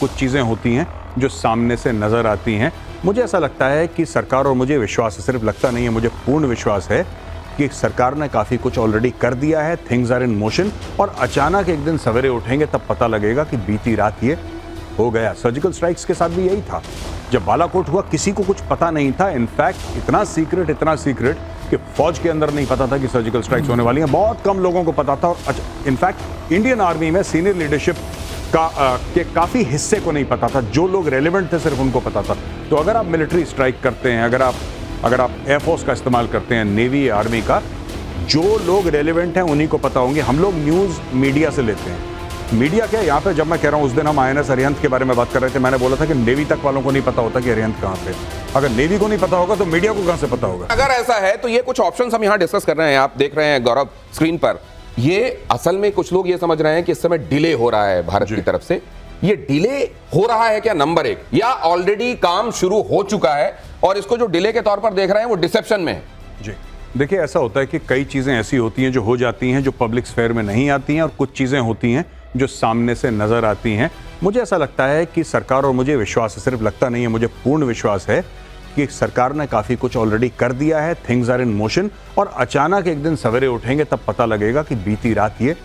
कुछ चीज़ें होती हैं जो सामने से नज़र आती हैं। मुझे ऐसा लगता है कि सरकार, और मुझे विश्वास है, सिर्फ लगता नहीं है, मुझे पूर्ण विश्वास है कि सरकार ने काफ़ी कुछ ऑलरेडी कर दिया है। थिंग्स आर इन मोशन, और अचानक एक दिन सवेरे उठेंगे तब पता लगेगा कि बीती रात ये हो गया। सर्जिकल स्ट्राइक्स के साथ भी यही था। जब बालाकोट हुआ किसी को कुछ पता नहीं था। इनफैक्ट इतना सीक्रेट कि फौज के अंदर नहीं पता था कि सर्जिकल स्ट्राइक्स होने वाली हैं। बहुत कम लोगों को पता था। और इनफैक्ट इंडियन आर्मी में सीनियर लीडरशिप के काफ़ी हिस्से को नहीं पता था। जो लोग रेलिवेंट थे सिर्फ उनको पता था। तो अगर आप मिलिट्री स्ट्राइक करते हैं, अगर आप एयरफोर्स का इस्तेमाल करते हैं, नेवी, आर्मी का, जो लोग रेलिवेंट हैं उन्हीं को पता होंगे। हम लोग न्यूज़ मीडिया से लेते हैं। मीडिया क्या, यहाँ पे जब मैं कह रहा हूँ, उस दिन हम INS अरिहंत के बारे में बात कर रहे थे, मैंने बोला था कि नेवी तक वालों को नहीं पता होता कि अरिहंत कहाँ पे। अगर नेवी को नहीं पता होगा तो मीडिया को कहाँ से पता होगा? अगर ऐसा है तो ये कुछ ऑप्शंस हम यहाँ डिस्कस कर रहे हैं। आप देख रहे हैं गौरव स्क्रीन पर, ये असल में कुछ लोग ये समझ रहे हैं कि इस समय डिले हो रहा है भारत की तरफ से। ये डिले हो रहा है क्या, नंबर एक, या ऑलरेडी काम शुरू हो चुका है और इसको जो डिले के तौर पर देख रहे हैं वो डिसेप्शन में है? जी देखिए, ऐसा होता है कि कई चीज़ें ऐसी होती हैं जो हो जाती हैं, जो पब्लिक स्फेयर में नहीं आती हैं, और कुछ चीज़ें होती हैं जो सामने से नज़र आती हैं। मुझे ऐसा लगता है कि सरकार, और मुझे विश्वास है, सिर्फ लगता नहीं है, मुझे पूर्ण विश्वास है कि सरकार ने काफ़ी कुछ ऑलरेडी कर दिया है। थिंग्स आर इन मोशन, और अचानक एक दिन सवेरे उठेंगे तब पता लगेगा कि बीती रात ये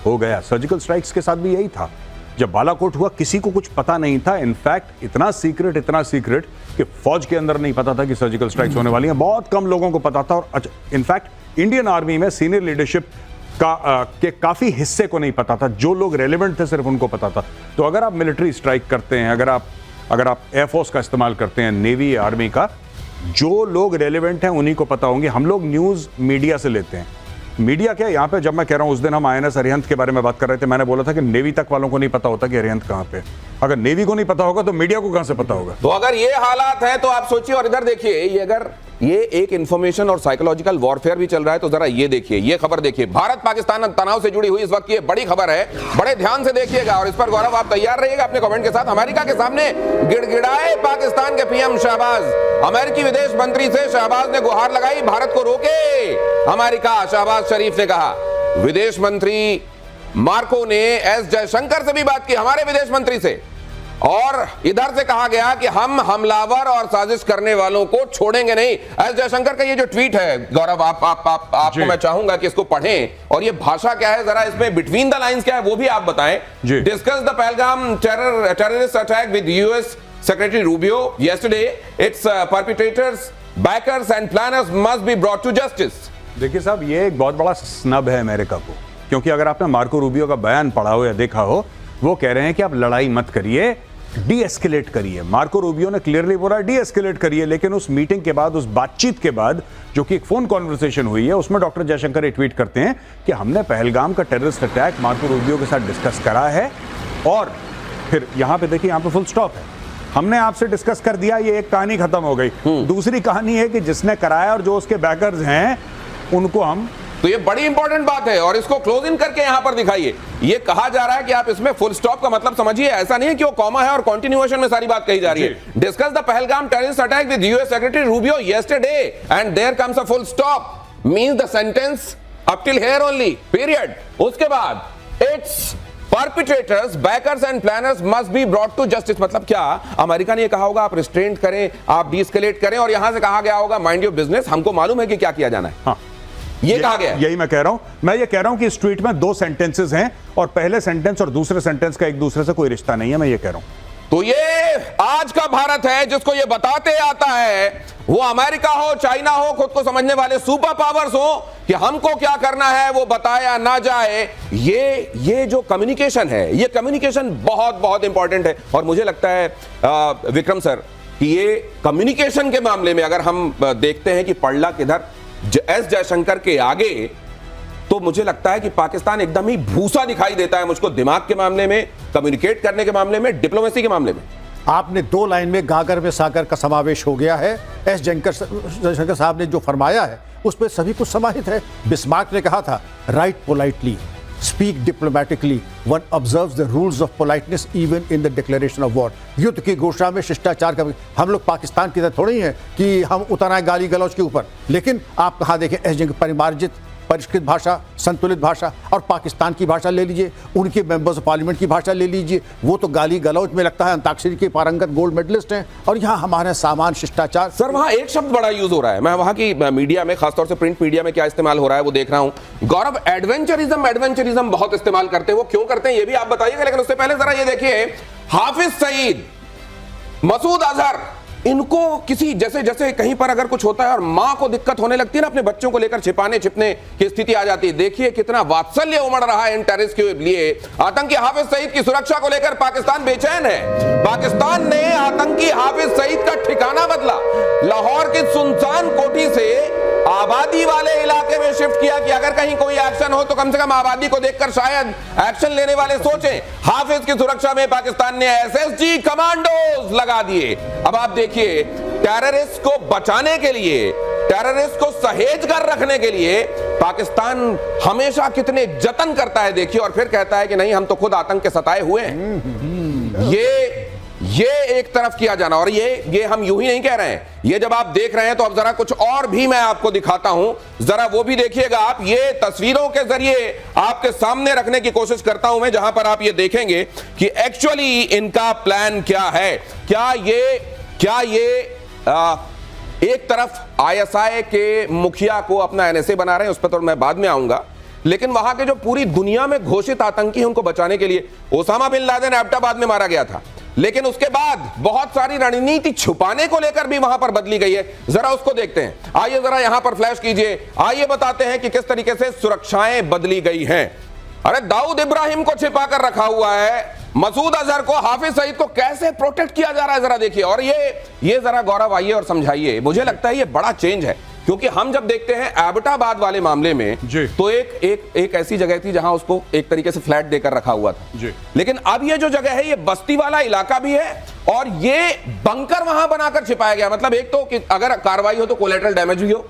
हो गया। सर्जिकल स्ट्राइक्स के साथ भी यही था। जब बालाकोट हुआ किसी को कुछ पता नहीं था। इनफैक्ट इतना सीक्रेट कि फौज के अंदर नहीं पता था कि सर्जिकल स्ट्राइक्स होने वाली हैं। बहुत कम लोगों को पता था। और इनफैक्ट इंडियन आर्मी में सीनियर लीडरशिप के काफ़ी हिस्से को नहीं पता था। जो लोग रेलिवेंट थे सिर्फ उनको पता था। तो अगर आप मिलिट्री स्ट्राइक करते हैं, अगर आप एयरफोर्स का इस्तेमाल करते हैं, नेवी, आर्मी का, जो लोग रेलिवेंट हैं उन्हीं को पता होंगे। हम लोग न्यूज़ मीडिया से लेते हैं। मीडिया क्या, यहाँ पे जब मैं कह रहा हूँ, उस दिन हम INS अरिहंत के बारे में बात कर रहे थे, मैंने बोला था कि नेवी तक वालों को नहीं पता होता कि अरिहंत कहाँ पे। अगर नेवी को नहीं पता होगा तो मीडिया को कहाँ से पता होगा? तो अगर ये हालात हैं तो आप सोचिए। और इधर देखिए, ये अगर ये एक इंफॉर्मेशन और साइकोलॉजिकल वॉरफेयर भी चल रहा है तो जरा ये देखिए, ये खबर देखिए। भारत पाकिस्तान तनाव से जुड़ी हुई इस वक्त ये बड़ी खबर है, बड़े ध्यान से देखिएगा। और इस पर गौरव आप तैयार रहिएगा अपने कमेंट के साथ। अमेरिका के सामने गिड़गिड़ाए पाकिस्तान के PM शहबाज। अमेरिकी विदेश मंत्री से शहबाज ने गुहार लगाई, भारत को रोके अमेरिका। शहबाज शरीफ ने कहा। विदेश मंत्री मार्को ने S जयशंकर से भी बात की, हमारे विदेश मंत्री से, और इधर से कहा गया कि हम हमलावर और साजिश करने वालों को छोड़ेंगे नहीं। S जयशंकर का ये जो ट्वीट है गौरव, आपको मैं चाहूंगा कि इसको पढ़ें। और ये भाषा क्या है, जरा इसमें बिटवीन द लाइंस क्या है वो भी आप बताएं। Discuss the Pahalgam terrorist attack with US Secretary Rubio yesterday. Its perpetrators, backers and planners must be brought to justice. देखिए साहब, ये एक बहुत बड़ा स्नब है अमेरिका को, क्योंकि अगर आपने मार्को रूबियो का बयान पढ़ा हो या देखा हो, वो कह रहे हैं कि आप लड़ाई मत करिए, डी एस्केलेट करिए। मार्को रूबियो ने क्लियरली बोला डी एस्केलेट करिए। लेकिन उस मीटिंग के बाद, उस बातचीत के बाद, जो कि एक फोन कॉन्वर्सेशन हुई है, उसमें डॉक्टर जयशंकर ट्वीट करते हैं कि हमने पहलगाम का टेररिस्ट अटैक मार्को रूबियो के साथ डिस्कस करा है। और फिर यहां पे देखिए, यहां पे फुल स्टॉप है। हमने आपसे डिस्कस कर दिया, ये एक कहानी खत्म हो गई। दूसरी कहानी है कि जिसने कराया और जो उसके बैकर्स हैं उनको हम, तो ये बड़ी इंपॉर्टेंट बात है और इसको क्लोज इन करके यहां पर दिखाइए। ये कहा जा रहा है कि आप इसमें फुल स्टॉप का मतलब समझिए। ऐसा नहीं है कि वो कॉमा है और कंटिन्यूएशन में सारी बात कही जा रही है। Discuss the Pahalgam terrorist attack with US secretary Rubio yesterday and there comes a full stop means the sentence up till here only, period. उसके बाद it's perpetrators, backers and planners must be brought to justice। मतलब क्या, America ने ये कहा होगा आप restraint करें, आप डीएस्केलेट करें, और यहां से कहा गया होगा माइंड योर बिजनेस, हमको मालूम है कि क्या किया जाना है। हाँ, ये कहा गया। यही मैं कह रहा हूं। मैं ये कह रहा हूं कि इस ट्वीट में 2 सेंटेंसेस हैं और पहले सेंटेंस और दूसरे सेंटेंस का एक दूसरे से कोई रिश्ता नहीं है। मैं ये कह रहा हूं। तो ये आज का भारत है जिसको ये बताते आता है, वो अमेरिका हो, चाइना हो, खुद को समझने वाले सुपर पावर्स हो, कि हमको क्या करना है वो बताया ना जाए। ये जो कम्युनिकेशन है, ये कम्युनिकेशन बहुत बहुत इंपॉर्टेंट है। और मुझे लगता है विक्रम सर कि ये कम्युनिकेशन के मामले में अगर हम देखते हैं कि पड़ला किधर, S जयशंकर के आगे, तो मुझे लगता है कि पाकिस्तान एकदम ही भूसा दिखाई देता है मुझको, दिमाग के मामले में, कम्युनिकेट करने के मामले में, डिप्लोमेसी के मामले में। आपने 2 लाइन में गागर में सागर का समावेश हो गया है। S जयशंकर साहब ने जो फरमाया है उस पर सभी कुछ समाहित है। बिस्मार्क ने कहा था, right politely, speak diplomatically, one observes the rules of politeness even in the declaration of war. युद्ध की घोषणा में शिष्टाचार का, हम लोग पाकिस्तान की तरह थोड़ी हैं कि हम उतर आए गाली गलौज के ऊपर। लेकिन आप कहाँ देखें, S जयशंकर परिमार्जित परिष्कृत भाषा, संतुलित भाषा, और पाकिस्तान की भाषा ले लीजिए, उनके मेंबर्स ऑफ पार्लियामेंट की भाषा ले लीजिए, वो तो गाली गलौज में लगता है अंताक्षरी के पारंगत गोल्ड मेडलिस्ट हैं, और यहाँ हमारे सामान्य शिष्टाचार। सर वहां एक शब्द बड़ा यूज हो रहा है, मैं वहां की मीडिया में, खासतौर से प्रिंट मीडिया में क्या इस्तेमाल हो रहा है वो देख रहा हूं। गौरव, एडवेंचरिज्म बहुत इस्तेमाल करते हैं, वो क्यों करते हैं ये भी आप बताइएगा, लेकिन उससे पहले जरा ये देखिए, हाफिज सईद, मसूद अजहर, इनको किसी जैसे जैसे कहीं पर अगर कुछ होता है और मां को दिक्कत होने लगती है ना, अपने बच्चों को लेकर छिपाने छिपने की स्थिति आ जाती है। देखिए कितना वात्सल्य उमड़ रहा है इन टेररिस्ट के लिए। आतंकी हाफिज सईद की सुरक्षा को लेकर पाकिस्तान बेचैन है। पाकिस्तान ने आतंकी हाफिज सईद का ठिकाना बदला, लाहौर की सुनसान कोठी से आबादी वाले इलाके में शिफ्ट किया कि अगर कहीं कोई एक्शन हो तो कम से कम आबादी को देखकर शायद एक्शन लेने वाले सोचें। हाफिज की सुरक्षा में पाकिस्तान ने एसएसजी कमांडोज लगा दिए। अब आप देखिए, टेररिस्ट को बचाने के लिए, टेररिस्ट को सहेज कर रखने के लिए पाकिस्तान हमेशा कितने जतन करता है देखिए, और फिर कहता है कि नहीं हम तो खुद आतंक के सताए हुए हैं। ये एक तरफ किया जाना, और ये हम यूं ही नहीं कह रहे हैं, ये जब आप देख रहे हैं तो अब जरा कुछ और भी मैं आपको दिखाता हूं, जरा वो भी देखिएगा आप। ये तस्वीरों के जरिए आपके सामने रखने की कोशिश करता हूं मैं, जहां पर आप ये देखेंगे कि एक्चुअली इनका प्लान क्या है। क्या ये एक तरफ आईएसआई के मुखिया को अपना एनएसए बना रहे हैं, उस पर तो मैं बाद में आऊंगा, लेकिन वहां के जो पूरी दुनिया में घोषित आतंकी हैं उनको बचाने के लिए, ओसामा बिन लादेन एबटाबाद में मारा गया था, लेकिन उसके बाद बहुत सारी रणनीति छुपाने को लेकर भी वहां पर बदली गई है। जरा उसको देखते हैं, आइए जरा यहां पर फ्लैश कीजिए, आइए बताते हैं कि किस तरीके से सुरक्षाएं बदली गई हैं। अरे दाऊद इब्राहिम को छिपा कर रखा हुआ है, मसूद अजहर को, हाफिज सईद को कैसे प्रोटेक्ट किया जा रहा है जरा देखिए। और ये जरा गौरव आइए और समझाइए, मुझे लगता है ये बड़ा चेंज है, क्योंकि हम जब देखते हैं एबटाबाद वाले मामले में तो एक ऐसी जगह थी जहां उसको एक तरीके से फ्लैट देकर रखा हुआ था, लेकिन अब ये जो जगह है ये बस्ती वाला इलाका भी है और ये बंकर वहां बनाकर छिपाया गया। मतलब एक तो कि अगर कार्रवाई हो तो कोलेटरल डैमेज भी हो,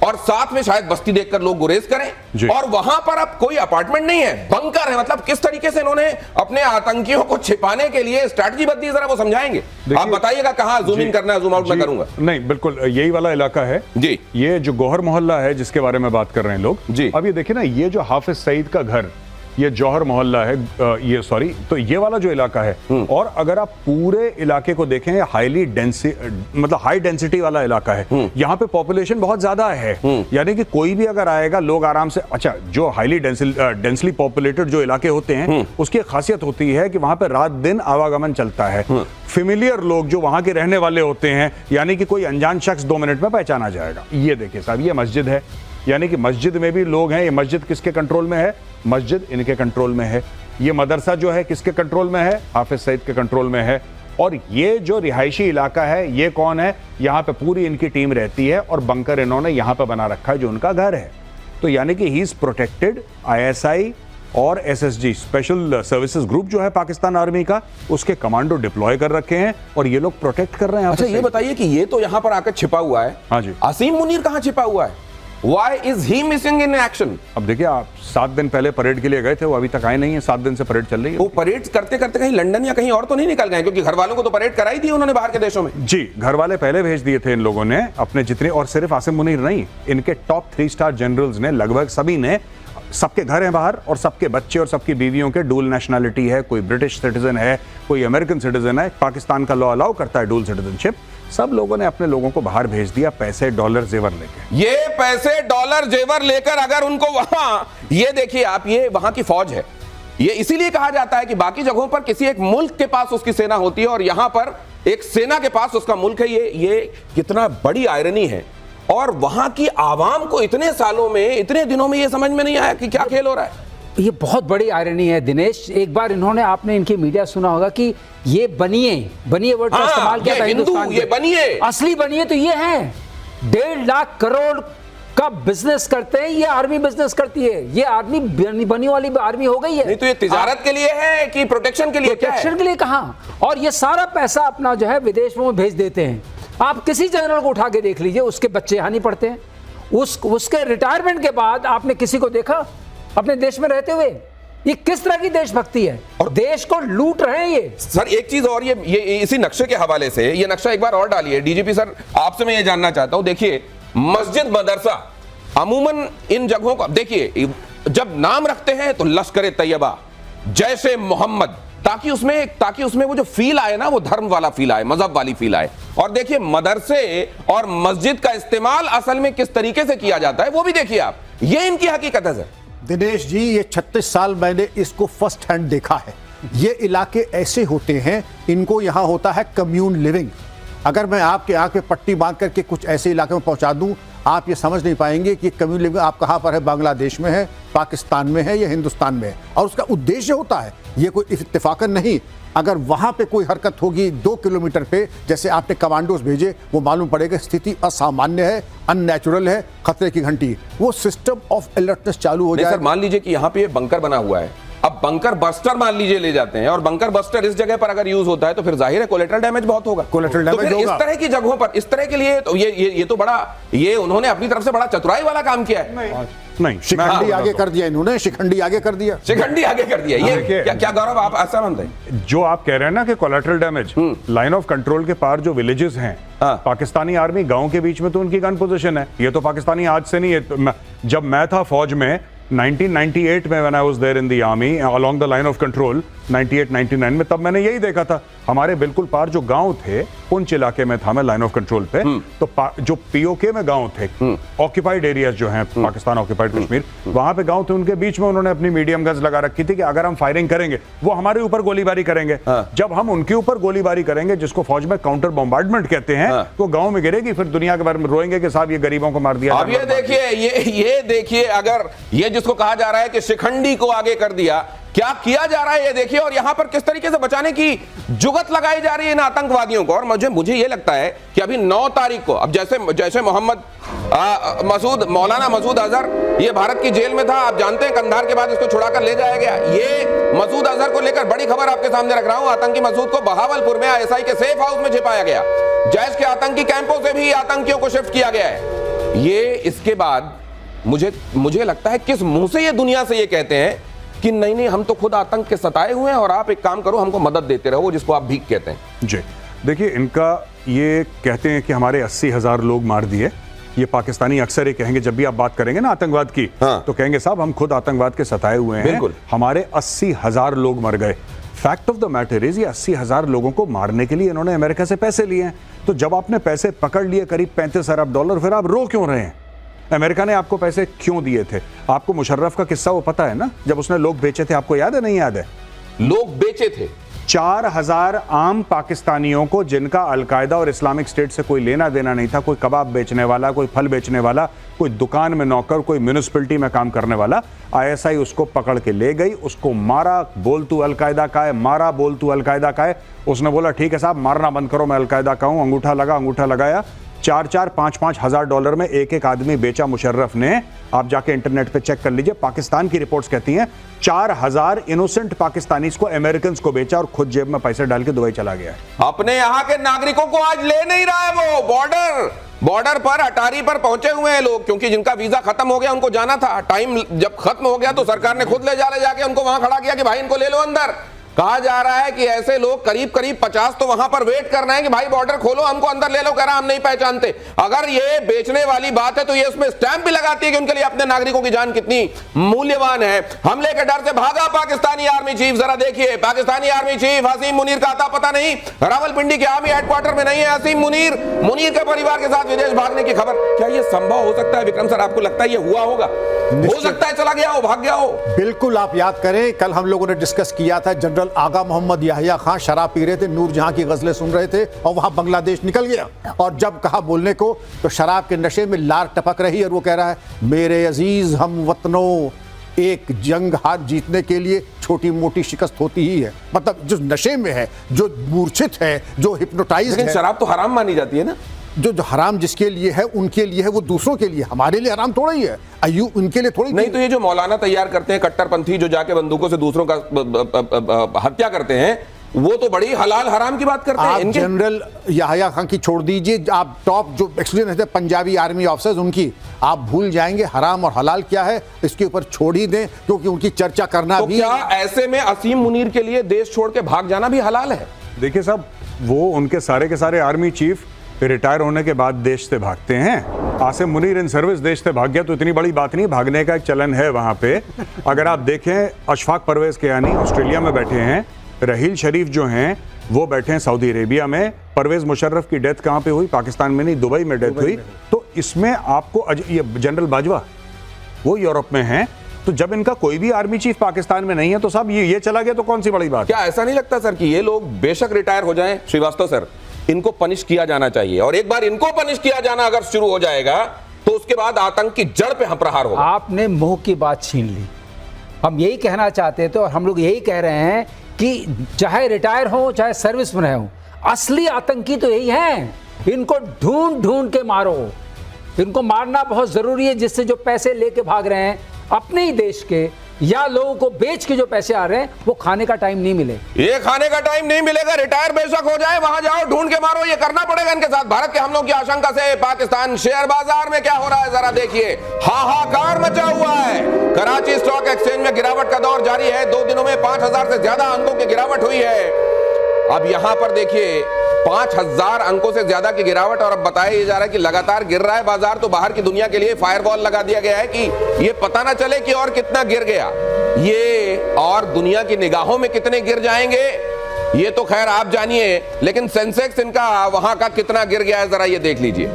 और साथ में शायद बस्ती देखकर लोग गुरेज करें, और वहां पर अब कोई अपार्टमेंट नहीं है, बंकर है। मतलब किस तरीके से इन्होंने अपने आतंकियों को छिपाने के लिए स्ट्रैटेजी बदली है, जरा वो समझाएंगे। आप बताइएगा कहां जूम इन करना है, जूम आउट मैं करूंगा। नहीं, बिल्कुल यही वाला इलाका है जी, ये जो गौहर मोहल्ला है जिसके बारे में बात कर रहे हैं लोग जी। अब ये देखिए ना, ये जो हाफिज सईद का घर, ये जौहर मोहल्ला है, ये सॉरी, तो ये वाला जो इलाका है, और अगर आप पूरे इलाके को देखें, मतलब हाई डेंसिटी वाला इलाका है, यहाँ पे पॉपुलेशन बहुत ज्यादा है, यानी कि कोई भी अगर आएगा लोग आराम से, अच्छा जो हाईली डेंसली पॉपुलेटेड जो इलाके होते हैं उसकी खासियत होती है कि वहां पे रात दिन आवागमन चलता है। फेमिलियर लोग जो वहां के रहने वाले होते हैं, यानी कि कोई अनजान शख्स 2 मिनट में पहचाना जाएगा। ये देखिए साहब, ये मस्जिद है, यानी कि मस्जिद में भी लोग हैं। ये मस्जिद किसके कंट्रोल में है? मस्जिद इनके कंट्रोल में है। ये मदरसा जो है किसके कंट्रोल में है? हाफिज सईद के कंट्रोल में है। और ये जो रिहायशी इलाका है, ये कौन है? यहाँ पे पूरी इनकी टीम रहती है और बंकर इन्होंने यहाँ पे बना रखा है जो उनका घर है। तो यानी कि ही इज प्रोटेक्टेड। आईएसआई और एसएसजी स्पेशल सर्विसेज ग्रुप जो है पाकिस्तान आर्मी का, उसके कमांडो डिप्लॉय कर रखे हैं और ये लोग प्रोटेक्ट कर रहे हैं। अच्छा ये बताइए कि ये तो यहाँ पर आकर छिपा हुआ है, हाँ जी, असीम मुनीर कहाँ छिपा हुआ है? Why is he missing in action? अब देखिए, आप 7 दिन पहले परेड के लिए गए थे, वो अभी तक आए नहीं है। 7 दिन से परेड चल रही है। वो परेड करते करते कहीं लंदन या कहीं और तो नहीं निकल गए? क्योंकि घर वालों को तो परेड कराई थी उन्होंने बाहर के देशों में। जी, घर वाले पहले भेज दिए थे इन लोगों ने अपने जितने, और सिर्फ आसिम मुनीर नहीं, इनके टॉप 3 स्टार जनरल्स ने, लगभग सभी ने, सबके घर हैं बाहर और सबके बच्चे और सबकी बीवियों के डुअल नेशनैलिटी है, कोई ब्रिटिश सिटीजन है, कोई अमेरिकन सिटीजन है। पाकिस्तान का लॉ अलाउ करता है डुअल सिटीजनशिप। सब लोगों ने अपने लोगों को बाहर भेज दिया, पैसे डॉलर जेवर लेकर। ये पैसे डॉलर जेवर लेकर अगर उनको वहां, ये देखिए आप, ये वहां की फौज है। ये इसीलिए कहा जाता है कि बाकी जगहों पर किसी एक मुल्क के पास उसकी सेना होती है और यहां पर एक सेना के पास उसका मुल्क है। ये कितना बड़ी आयरनी है। और वहां की आवाम को इतने सालों में, इतने दिनों में ये समझ में नहीं आया कि क्या खेल हो रहा है। ये बहुत बड़ी आयरनी है दिनेश। एक बार इन्होंने, आपने इनकी मीडिया सुना होगा कि ये बनिए वर्ड का इस्तेमाल किया था हिंदुस्तान, ये बनिए, असली बनिए तो ये है। 1.5 लाख करोड़ का बिजनेस करते हैं, ये आर्मी बिजनेस करती है। ये आर्मी बनी वाली आर्मी हो गई है। नहीं तो ये तिजारत के लिए है कि प्रोटेक्शन के लिए? प्रोटेक्शन के लिए कहाँ। और ये सारा पैसा अपना जो है विदेशों में भेज देते हैं। आप किसी जनरल को उठा के देख लीजिए, उसके बच्चे यहाँ नहीं पढ़ते हैं। उसके रिटायरमेंट के बाद आपने किसी को देखा अपने देश में रहते हुए? ये किस तरह की देशभक्ति है? और देश को लूट रहे हैं ये। सर एक चीज और, ये इसी नक्शे के हवाले से, ये नक्शा एक बार और डालिए डीजीपी सर, आपसे मैं ये जानना चाहता हूं। देखिए, मस्जिद मदरसा अमूमन इन जगहों का देखिए, जब नाम रखते हैं तो लश्कर तैयबा, जैशे मोहम्मद, ताकि उसमें वो जो फील आए ना, वो धर्म वाला फील आए, मजहब वाली फील आए। और देखिए मदरसे और मस्जिद का इस्तेमाल असल में किस तरीके से किया जाता है वो भी देखिए आप, ये इनकी हकीकत है सर। दिनेश जी, ये 36 साल मैंने इसको फर्स्ट हैंड देखा है। ये इलाके ऐसे होते हैं, इनको यहाँ होता है कम्यून लिविंग। अगर मैं आपके आंख पे पट्टी बांध करके कुछ ऐसे इलाके में पहुंचा दूं, आप ये समझ नहीं पाएंगे कि कम्यून लिविंग आप कहां पर है, बांग्लादेश में है, पाकिस्तान में है या हिंदुस्तान में है। और उसका उद्देश्य होता है, ये कोई इत्तेफाकन नहीं, अगर वहां पे कोई हरकत होगी 2 किलोमीटर पे, जैसे आपने कमांडोज भेजे, वो मालूम पड़ेगा स्थिति असामान्य है, अननेचुरल है, खतरे की घंटी, वो सिस्टम ऑफ अलर्टनेस चालू हो जाए। सर मान लीजिए कि यहाँ पे बंकर बना हुआ है, अब बंकर बस्टर मान लीजिए ले जाते हैं, और बंकर बस्टर इस जगह पर अगर यूज होता है तो फिर जाहिर है कोलेटरल डैमेज बहुत होगा। कोलेटरल तो डैमेज फिर होगा। इस तरह की जगहों पर, इस तरह के लिए तो ये तो बड़ा, ये उन्होंने अपनी तरफ से बड़ा चतुराई वाला काम किया है। नहीं, शिखंडी आगे कर दिया इन्होंने, शिखंडी आगे कर दिया, शिखंडी आगे कर दिया। ये देखिए, क्या गौरव आप ऐसा मानते हैं? जो आप कह रहे हैं ना कि collateral damage, line of control के पार जो विलेजेस हैं, पाकिस्तानी आर्मी गांव के बीच में तो उनकी गन पोजीशन है। ये तो पाकिस्तानी आज से नहीं है, जब मैं था फौज में 1998 में, when I was there in the army along the line of control 98-99 में, तब मैंने यही देखा था। हमारे बिल्कुल पार जो गांव थे, पुंछ इलाके में था मैं लाइन ऑफ कंट्रोल पे, तो जो पीओके में गांव थे, ऑक्यूपाइड एरियाज जो हैं, पाकिस्तान ऑक्यूपाइड कश्मीर, वहां पे गांव थे, उनके बीच में उन्होंने अपनी मीडियम गन्स लगा रखी थी कि अगर हम फायरिंग करेंगे वो हमारे ऊपर गोलीबारी करेंगे। जब हम उनके ऊपर गोलीबारी करेंगे, जिसको फौज में काउंटर बॉम्बार्डमेंट कहते हैं, तो गांव में गिरेगी, फिर दुनिया के बारे में रोएंगे कि साहब ये गरीबों को मार दिया। अब ये देखिए, अगर ये जिसको कहा जा रहा है कि शिखंडी को आगे कर दिया, क्या किया जा रहा है ये देखिए, और यहां पर किस तरीके से बचाने की जुगत लगाई जा रही है इन आतंकवादियों को। और मुझे ये लगता है कि अभी 9 तारीख को, अब जैसे मोहम्मद मौलाना मसूद अजहर, ये भारत की जेल में था, आप जानते हैं कंधार के बाद इसको छुड़ाकर ले जाया गया। ये मसूद अजहर को लेकर बड़ी खबर आपके सामने रख रहा हूं। आतंकी मसूद को बहावलपुर में आईएसआई के सेफ हाउस में छिपाया गया, जैश के आतंकी कैंपों से भी आतंकियों को शिफ्ट किया गया है। ये इसके बाद मुझे लगता है किस मुंह से ये दुनिया से ये कहते हैं कि नहीं हम तो खुद आतंक के सताए हुए हैं और आप एक काम करो, हमको मदद देते रहो, जिसको आप भीख कहते हैं। जी देखिए, इनका ये कहते हैं कि हमारे 80,000 लोग मार दिए। ये पाकिस्तानी अक्सर ये कहेंगे, जब भी आप बात करेंगे ना आतंकवाद की, तो कहेंगे साहब हम खुद आतंकवाद के सताए हुए हैं, बिल्कुल, हमारे 80,000 लोग मर गए। Fact of the matter is, ये 80,000 लोगों को मारने के लिए इन्होंने अमेरिका से पैसे लिए हैं। तो जब आपने पैसे पकड़ लिए करीब $35 अरब, फिर आप रो क्यों रहे हैं? अमेरिका ने आपको पैसे क्यों दिए थे? आपको मुशर्रफ का किस्सा वो पता है ना, जब उसने लोग बेचे थे, आपको याद है नहीं याद है? लोग बेचे थे 4,000 आम पाकिस्तानियों को, जिनका अलकायदा और इस्लामिक स्टेट से कोई लेना देना नहीं था, कोई कबाब बेचने वाला, कोई फल बेचने वाला, कोई दुकान में नौकर, कोई म्यूनिसिपैलिटी में काम करने वाला, आईएसआई उसको पकड़ के ले गई, उसको मारा, बोल तू अलकायदा का है, मारा, बोल तू अलकायदा का है। उसने बोला ठीक है साहब मारना बंद करो, मैं अलकायदा का हूं, अंगूठा लगाया, 4-5 हज़ार डॉलर में एक आदमी बेचा मुशर्रफ ने। आप जाके इंटरनेट पे चेक कर लीजिए, पाकिस्तान की रिपोर्ट्स कहती हैं 4,000 इनोसेंट पाकिस्तानीज को अमेरिकन को बेचा और खुद जेब में पैसे डाल के दुबई चला गया है। अपने यहाँ के नागरिकों को आज ले नहीं रहा है वो। बॉर्डर पर अटारी पर पहुंचे हुए हैं लोग, क्योंकि जिनका वीजा खत्म हो गया, उनको जाना था, टाइम जब खत्म हो गया तो सरकार ने खुद ले जाके उनको वहां खड़ा किया कि भाई इनको ले लो अंदर। कहा जा रहा है कि ऐसे लोग करीब 50 तो वहां पर वेट कर रहे हैं कि भाई बॉर्डर खोलो, हमको अंदर ले लो। कह रहा हम नहीं पहचानते। अगर ये बेचने वाली बात है तो ये उसमें स्टैंप भी लगाती है कि उनके लिए अपने नागरिकों की जान कितनी मूल्यवान है। हमले के डर से भागा पाकिस्तानी आर्मी चीफ। जरा देखिए, पाकिस्तानी आर्मी चीफ हसीम मुनीर का अता पता नहीं, रावलपिंडी के आर्मी हेडक्वार्टर में नहीं है। हसीम मुनीर के परिवार के साथ विदेश भागने की खबर। क्या ये संभव हो सकता है विक्रम सर? आपको लगता है ये हुआ होगा? हो सकता है चला गया हो, भाग गया हो। बिल्कुल, आप याद करें कल हम लोगों ने डिस्कस किया था, जनरल आगा मोहम्मद याहिया खान शराब पी रहे थे, नूरजहां की गजलें सुन रहे थे और वहां बांग्लादेश निकल गया। और जब कहा बोलने को तो शराब के नशे में लार टपक रही और वो कह रहा है मेरे अजीज हम वतनों, एक जंग हार जीतने के लिए छोटी मोटी शिकस्त होती ही है। मतलब जो नशे में है, जो मूर्छित है, जो हिप्नोटाइज है। शराब तो हराम मानी जाती है ना। जो हराम जिसके लिए है उनके लिए है, वो दूसरों के लिए। हमारे लिए हराम थोड़ा ही है, अय्यू उनके लिए थोड़ी नहीं। तो ये जो मौलाना तैयार करते हैं कट्टरपंथी, जो जाके बंदूकों से दूसरों का हत्या करते हैं, वो तो बड़ी हलाल हराम की बात करते हैं। जनरल याहिया खान की छोड़ दीजिए, आप टॉप जो एक्सपीरियंस है पंजाबी आर्मी ऑफिसर्स, उनकी आप भूल जाएंगे हराम और हलाल क्या है। इसके ऊपर छोड़ ही दें, क्योंकि उनकी चर्चा करना तो भी। क्या ऐसे में असीम मुनीर के लिए देश छोड़ के भाग जाना भी हलाल है? देखिए साहब, वो उनके सारे के सारे आर्मी चीफ रिटायर होने के बाद देश से भागते हैं। आसिम मुनीर इन सर्विस देश से भाग गया तो इतनी बड़ी बात नहीं, भागने का एक चलन है वहां पे। अगर आप देखें अशफाक परवेज कियानी ऑस्ट्रेलिया में बैठे हैं, रहील शरीफ जो हैं वो बैठे हैं सऊदी अरेबिया में, परवेज मुशर्रफ की डेथ कहां पे हुई? पाकिस्तान में नहीं, दुबई में डेथ हुई। तो इसमें आपको ये जनरल बाजवा वो यूरोप में हैं, तो जब इनका कोई भी आर्मी चीफ पाकिस्तान में नहीं है तो सब ये चला गया तो कौन सी बड़ी बात? क्या ऐसा नहीं लगता सर कि ये लोग बेशक रिटायर हो जाएं, श्रीवास्तव सर, इनको पनिश किया जाना चाहिए, और एक बार इनको पनिश किया जाना अगर शुरू हो जाएगा तो उसके बाद आतंक की जड़ पे हम प्रहार होगा। आपने मुंह की बात छीन ली। हम यही कहना चाहते थे और हम लोग यही कह रहे हैं कि चाहे रिटायर हो चाहे सर्विस में हो, असली आतंकी तो यही हैं। इनको ढूंढ ढूंढ के मारो, इनको मारना बहुत जरूरी है, जिससे जो पैसे लेके भाग रहे हैं अपने ही देश के या लोगों को बेच के जो पैसे आ रहे हैं वो खाने का टाइम नहीं मिले। ये खाने का टाइम नहीं मिलेगा, रिटायर बेशक हो जाए, वहां जाओ ढूंढ के मारो, ये करना पड़ेगा इनके साथ। भारत के हमलों की आशंका से पाकिस्तान शेयर बाजार में क्या हो रहा है जरा देखिए, हाहाकार मचा हुआ है। कराची स्टॉक एक्सचेंज में गिरावट का दौर जारी है, 2 दिनों में 5000 से ज्यादा अंकों की गिरावट हुई है। अब यहां पर देखिए 5000 अंकों से ज्यादा की गिरावट, और अब बताया जा रहा है कि लगातार गिर रहा है बाजार, तो बाहर की दुनिया के लिए फायरवॉल लगा दिया गया है कि ये पता ना चले कि और कितना गिर गया, ये और दुनिया की निगाहों में कितने गिर जाएंगे ये तो खैर आप जानिए, लेकिन सेंसेक्स इनका वहां का कितना गिर गया है जरा ये देख लीजिए।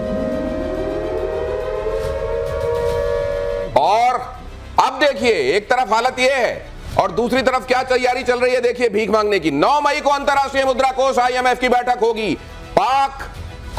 और अब देखिए एक तरफ हालत ये है और दूसरी तरफ क्या तैयारी चल रही है, देखिए भीख मांगने की। 9 मई को अंतरराष्ट्रीय मुद्रा कोष IMF की बैठक होगी। पाक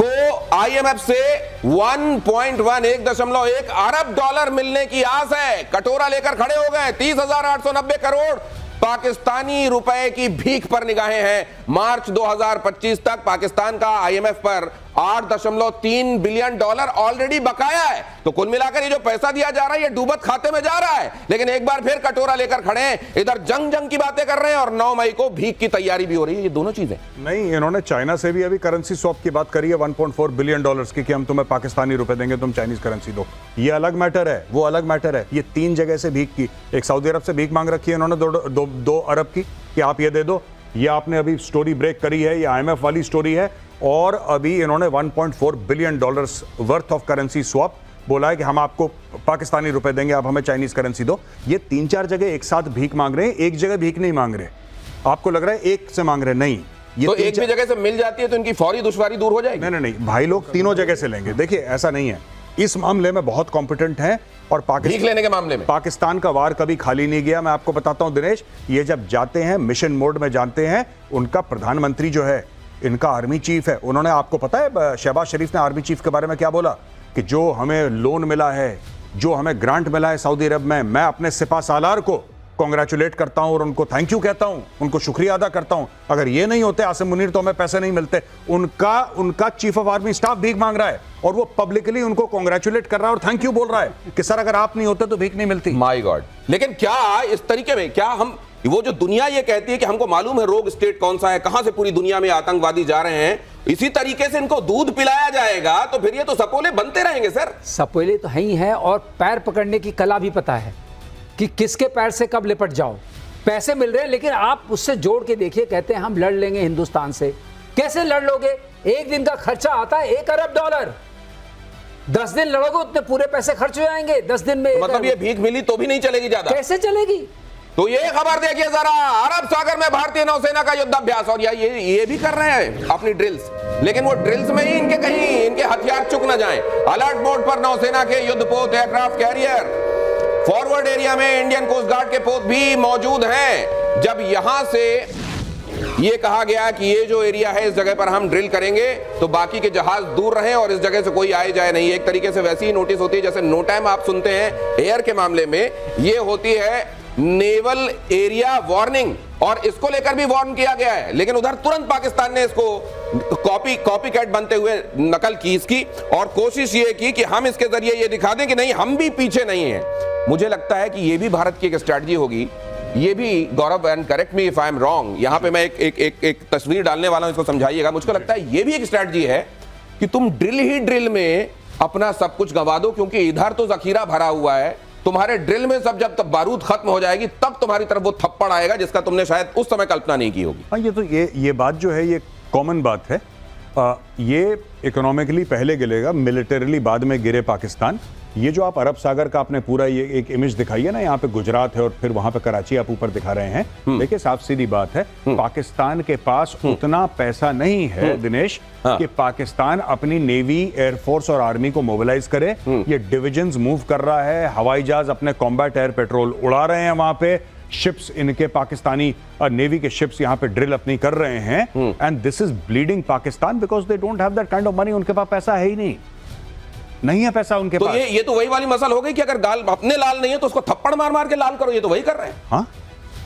को IMF से 1.1 अरब डॉलर मिलने की आस है। कटोरा लेकर खड़े हो गए। 30,890 करोड़ पाकिस्तानी रुपए की भीख पर निगाहें हैं। मार्च 2025 तक पाकिस्तान का IMF पर 8.3 बिलियन डॉलर ऑलरेडी बकाया है। तो कुल मिलाकर ये जो पैसा दिया जा रहा है ये डूबत खाते में जा रहा है। लेकिन एक बार फिर कटोरा लेकर खड़े हैं, इधर जंग की बातें कर रहे हैं और 9 मई को भीख की तैयारी भी हो रही है। ये दोनों चीजें नहीं, इन्होंने चाइना से भी अभी करेंसी स्वैप की बात करी है 1.4 बिलियन डॉलर्स की, कि हम तुम्हें पाकिस्तानी रुपए देंगे, तुम चाइनीज करेंसी दो। ये अलग मैटर है, वो अलग मैटर है। ये 3 जगह से भीख की, एक सऊदी अरब से भीख मांग रखी है इन्होंने 2 अरब की कि आप ये दे दो। ये आपने अभी स्टोरी ब्रेक करी है, ये IMF वाली स्टोरी है। और अभी इन्होंने 1.4 billion dollars worth of currency swap बोला है कि हम आपको पाकिस्तानी रुपए देंगे, आप हमें चाइनीज करेंसी दो। ये 3-4 जगह एक साथ भीख मांग रहे हैं, एक जगह भीख नहीं मांग रहे। आपको लग रहा है एक से मांग रहे, नहीं, ये तो एक भी जगह से मिल जाती है तो इनकी फौरी दुश्वारी दूर हो जाएगी। नहीं, भाई लोग तीनों जगह से लेंगे। देखिए ऐसा नहीं है, इस मामले में बहुत कॉम्पिटेंट है और भीख लेने के मामले में पाकिस्तान का वार कभी खाली नहीं गया। मैं आपको बताता हूं दिनेश, ये जब जाते हैं मिशन मोड में जानते हैं, उनका प्रधानमंत्री जो है, इनका आर्मी चीफ है, उन्होंने, आपको पता है शहबाज शरीफ ने आर्मी चीफ के बारे में क्या बोला कि जो हमें लोन मिला है, जो हमें ग्रांट मिला है सऊदी अरब में, मैं अपने सिपा सालार को कॉन्ग्रेचुलेट करता हूं और उनको थैंक यू कहता हूं, उनको शुक्रिया अदा करता हूं। अगर ये नहीं होते आसिम मुनीर तो हमें पैसे नहीं मिलते। उनका चीफ ऑफ आर्मी स्टाफ भीख मांग रहा है और वो पब्लिकली उनको कॉन्ग्रेचुलेट कर रहा है और थैंक यू बोल रहा है कि सर अगर आप नहीं होते तो भीख नहीं मिलती। My God. लेकिन क्या इस तरीके में, क्या हम, वो जो दुनिया ये कहती है कि हमको मालूम है रोग स्टेट कौन सा है, कहां से पूरी दुनिया में आतंकवादी जा रहे हैं, इसी तरीके से इनको दूध पिलाया जाएगा तो फिर ये तो सपोले बनते रहेंगे सर। सपोले तो है ही है, और पैर पकड़ने की कला भी पता है कि किसके पैर से कब लिपट जाओ। पैसे मिल रहे हैं लेकिन आप उससे जोड़ के देखिए, कहते हैं हम लड़ लेंगे हिंदुस्तान से। कैसे लड़ लोगे? एक दिन का खर्चा आता है 1 अरब डॉलर। 10 दिन लड़ोगे उतने पूरे पैसे खर्च हो जाएंगे 10 दिन में। मतलब ये भीख मिली तो भी नहीं चलेगी ज्यादा। कैसे चलेगी? तो ये खबर देखिए जरा, अरब सागर में भारतीय नौसेना का युद्धाभ्यास, और ये भी कर रहे हैं अपनी ड्रिल्स, लेकिन वो ड्रिल्स में ही इनके हथियार चुक न जाएं। अलर्ट मोड पर नौसेना के युद्धपोत, एयरक्राफ्ट कैरियर, फॉरवर्ड एरिया में इंडियन कोस्ट गार्ड के पोत भी मौजूद हैं। जब यहां से ये कहा गया कि ये जो एरिया है इस जगह पर हम ड्रिल करेंगे तो बाकी के जहाज दूर रहें और इस जगह से कोई आए जाए नहीं। एक तरीके से वैसी ही नोटिस होती है जैसे नो टाइम आप सुनते हैं एयर के मामले में, ये होती है नेवल एरिया वार्निंग, और इसको लेकर भी वार्न किया गया है। लेकिन उधर तुरंत पाकिस्तान ने इसको कॉपी कैट बनते हुए नकल की इसकी, और कोशिश ये की कि हम इसके जरिए ये दिखा दें कि नहीं, हम भी पीछे नहीं हैं। मुझे लगता है कि ये भी भारत की एक स्ट्रैटेजी होगी। ये भी Gaurav, and correct me if I am wrong, यहां पे मैं एक तस्वीर डालने वाला हूं, इसको समझाइएगा। मुझको लगता है ये भी एक स्ट्रैटेजी है कि तुम ड्रिल ही ड्रिल में अपना सब कुछ गंवा दो, क्योंकि इधर तो जखीरा भरा हुआ है। तुम्हारे ड्रिल में सब जब तक बारूद खत्म हो जाएगी तब तुम्हारी तरफ वो थप्पड़ आएगा जिसका तुमने शायद उस समय कल्पना नहीं की होगी। हाँ, ये बात जो है ये कॉमन बात है। ये इकोनॉमिकली पहले गिरेगा, मिलिटरीली बाद में गिरे पाकिस्तान। ये जो आप अरब सागर का आपने पूरा ये एक इमेज दिखाई है ना, यहाँ पे गुजरात है और फिर वहां पे कराची आप ऊपर दिखा रहे हैं। देखिए साफ सीधी बात है, पाकिस्तान के पास उतना पैसा नहीं है दिनेश कि पाकिस्तान अपनी नेवी, एयरफोर्स और आर्मी को मोबिलाइज करे। ये डिविजन्स मूव कर रहा है, हवाई जहाज अपने कॉम्बैट एयर पेट्रोल उड़ा रहे हैं वहां पे, शिप्स इनके पाकिस्तानी नेवी के शिप्स यहां पे ड्रिल अपनी कर रहे हैं, and this is bleeding Pakistan because they don't have that kind of money. उनके पास पैसा है ही नहीं है पैसा उनके तो पास। ये तो वही वाली मसल हो गई कि अगर गाल अपने लाल नहीं है तो उसको थप्पड़ मार मार के लाल करो। ये तो वही कर रहे हैं। हाँ,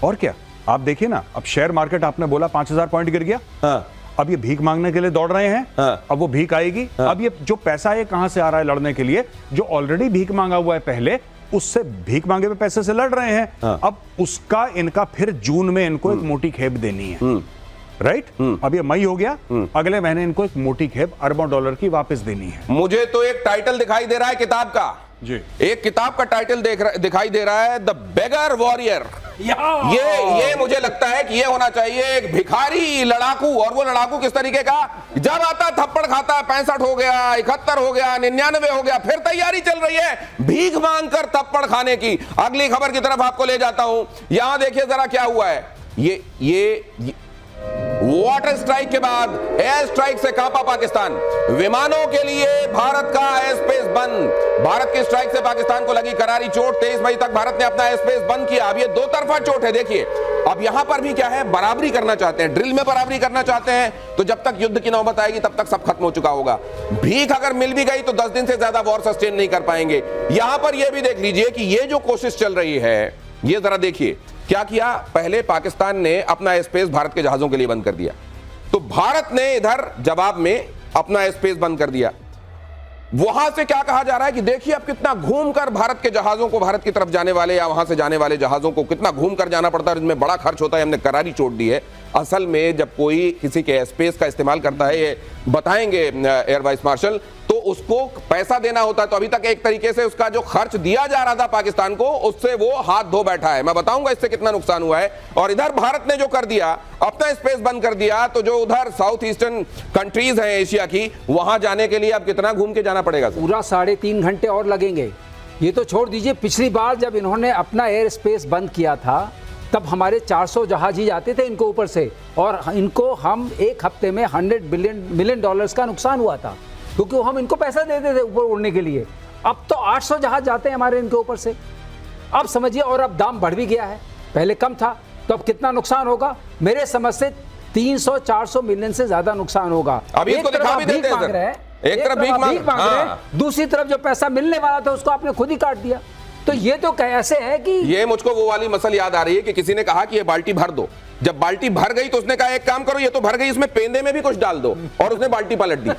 और क्या। आप देखिए ना, अब शेयर मार्केट आपने बोला 5000 पॉइंट गिर गया। हाँ। अब ये भीख मांगने के लिए दौड़ रहे हैं। हाँ। अब वो भीख आएगी। अब ये जो पैसा है कहां से आ रहा है लड़ने के लिए? जो ऑलरेडी भीख मांगा हुआ है पहले, उससे भीख मांगे हुए पैसे से लड़ रहे हैं। हाँ। अब उसका इनका फिर जून में इनको एक मोटी खेप देनी है, राइट? अब ये मई हो गया, अगले महीने इनको एक मोटी खेप अरबों डॉलर की वापस देनी है। मुझे तो एक टाइटल दिखाई दे रहा है किताब का जी, एक किताब का टाइटल दिखाई दे रहा है, द बेगर वॉरियर। ये मुझे लगता है कि ये होना चाहिए एक भिखारी लड़ाकू। और वो लड़ाकू किस तरीके का? जब आता थप्पड़ खाता, 65 हो गया, 71 हो गया, 99 हो गया, फिर तैयारी चल रही है भीख मांगकर थप्पड़ खाने की। अगली खबर की तरफ आपको ले जाता हूं। यहां देखिए जरा क्या हुआ है। ये वाटर स्ट्राइक के बाद एयर स्ट्राइक से कांपा पाकिस्तान। विमानों के लिए भारत का एयर स्पेस बंद। भारत की स्ट्राइक से पाकिस्तान को लगी करारी चोट। 23 मई तक भारत ने अपना एयर स्पेस बंद किया। अब ये दो तरफा चोट है। देखिए अब यहां पर भी क्या है, बराबरी करना चाहते हैं, ड्रिल में बराबरी करना चाहते हैं, तो जब तक युद्ध की नौबत आएगी तब तक सब खत्म हो चुका होगा। भीख अगर मिल भी गई तो 10 दिन से ज्यादा वॉर सस्टेन नहीं कर पाएंगे। यहां पर यह भी देख लीजिए कि ये जो कोशिश चल रही है, ये जरा देखिए क्या किया। पहले पाकिस्तान ने अपना स्पेस भारत के जहाजों के लिए बंद कर दिया, तो भारत ने इधर जवाब में अपना स्पेस बंद कर दिया। वहां से क्या कहा जा रहा है कि देखिए अब कितना घूमकर भारत के जहाजों को, भारत की तरफ जाने वाले या वहां से जाने वाले जहाजों को कितना घूमकर जाना पड़ता है, इसमें बड़ा खर्च होता है। हमने करारी चोट दी है। असल में जब कोई किसी के स्पेस का इस्तेमाल करता है, ये बताएंगे एयर वाइस मार्शल, तो उसको पैसा देना होता है। तो अभी तक एक तरीके से उसका जो खर्च दिया जा रहा था पाकिस्तान को, उससे वो हाथ धो बैठा है। मैं बताऊंगा इससे कितना नुकसान हुआ है। और इधर भारत ने जो कर दिया, अपना स्पेस बंद कर दिया, तो जो उधर साउथ ईस्टर्न कंट्रीज हैं एशिया की, वहां जाने के लिए अब कितना घूम के जाना पड़ेगा? पूरा 3.5 घंटे और लगेंगे। ये तो छोड़ दीजिए, पिछली बार जब इन्होंने अपना एयर स्पेस बंद किया था तब हमारे 400 जहाज ही जाते थे इनको ऊपर से, और इनको हम एक हफ्ते में $100 मिलियन का नुकसान हुआ था, क्योंकि हम इनको पैसा देते थे ऊपर उड़ने के लिए। अब तो 800 जहाज जाते हैं हमारे इनके ऊपर से। अब समझिए, और अब दाम बढ़ भी गया है, पहले कम था, तो अब कितना नुकसान होगा? मेरे समझ से 300-400 मिलियन से ज्यादा नुकसान होगा। अभी इसको दिखा भी देते हैं, एक तरफ भीख मांग रहे हैं, दूसरी तरफ जो पैसा मिलने वाला था उसको आपने खुद ही काट दिया। तो ये तो ऐसे है कि ये मुझको वो वाली मसल याद आ रही है कि किसी ने कहा कि ये बाल्टी भर दो। जब बाल्टी भर गई तो उसने कहा एक काम करो, ये तो भर गई, इसमें पेंदे में भी कुछ डाल दो, और उसने बाल्टी पलट दी।